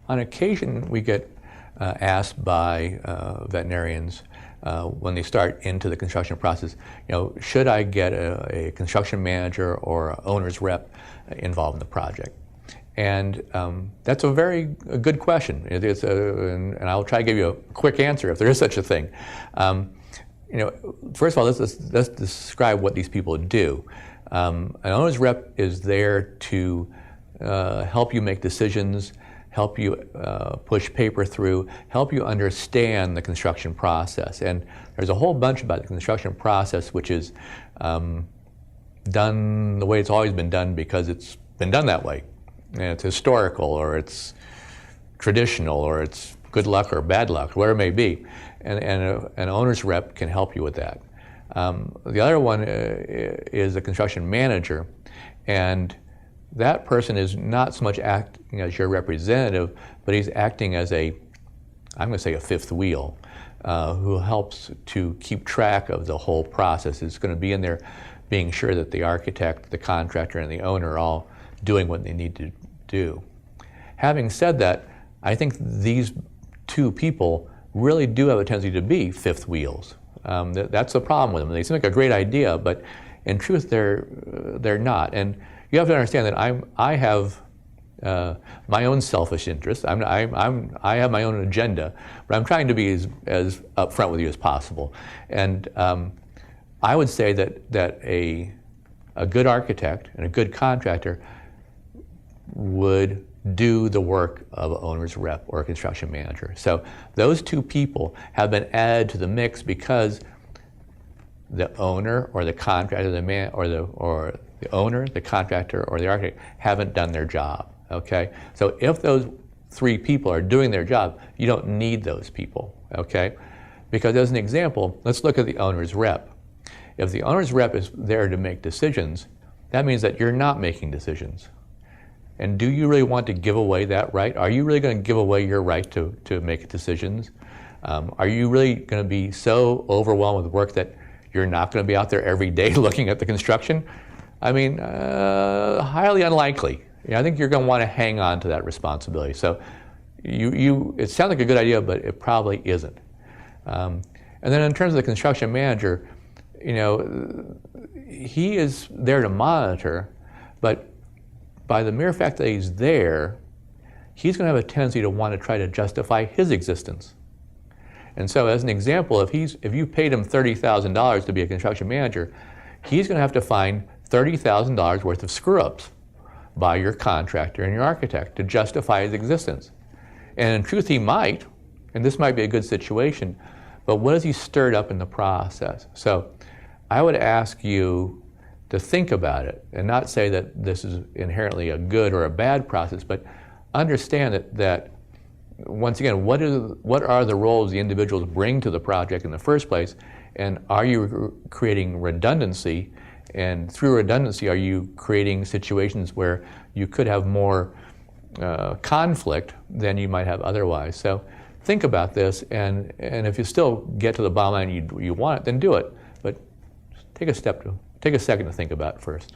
On occasion, we get asked by veterinarians when they start into the construction process, should I get a construction manager or a owner's rep involved in the project? And that's a very good question. And I'll try to give you a quick answer if there is such a thing. First of all, let's describe what these people do. An owner's rep is there to help you make decisions, help you push paper through, help you understand the construction process. And there's a whole bunch about the construction process which is done the way it's always been done because it's been done that way. And it's historical, or it's traditional, or it's good luck or bad luck, whatever it may be. And an owner's rep can help you with that. The other one is a construction manager, and that person is not so much acting as your representative, but he's acting as I'm going to say a fifth wheel, who helps to keep track of the whole process. It's going to be in there being sure that the architect, the contractor, and the owner are all doing what they need to do. Having said that, I think these two people really do have a tendency to be fifth wheels. That's the problem with them. They seem like a great idea, but in truth, they're not. And you have to understand that I have my own selfish interests. I have my own agenda, but I'm trying to be as upfront with you as possible. And I would say that a good architect and a good contractor would do the work of an owner's rep or a construction manager. So those two people have been added to the mix because the owner or the contractor, or the owner, the contractor, or the architect haven't done their job. Okay, so if those three people are doing their job, you don't need those people. Okay, because as an example, let's look at the owner's rep. If the owner's rep is there to make decisions, that means that you're not making decisions. And do you really want to give away that right? Are you really going to give away your right to make decisions? Are you really going to be so overwhelmed with work that you're not going to be out there every day looking at the construction? I mean, highly unlikely. I think you're going to want to hang on to that responsibility. So it sounds like a good idea, but it probably isn't. And then in terms of the construction manager, he is there to monitor, but by the mere fact that he's there, he's going to have a tendency to want to try to justify his existence. And so as an example, if you paid him $30,000 to be a construction manager, he's going to have to find $30,000 worth of screw-ups by your contractor and your architect to justify his existence. And in truth, he might, and this might be a good situation, but what has he stirred up in the process? So I would ask you to think about it and not say that this is inherently a good or a bad process, but understand that once again, what are the roles the individuals bring to the project in the first place, and are you creating redundancy? And through redundancy, are you creating situations where you could have more conflict than you might have otherwise? So think about this, and if you still get to the bottom line you want it, then do it. But take a second to think about it first.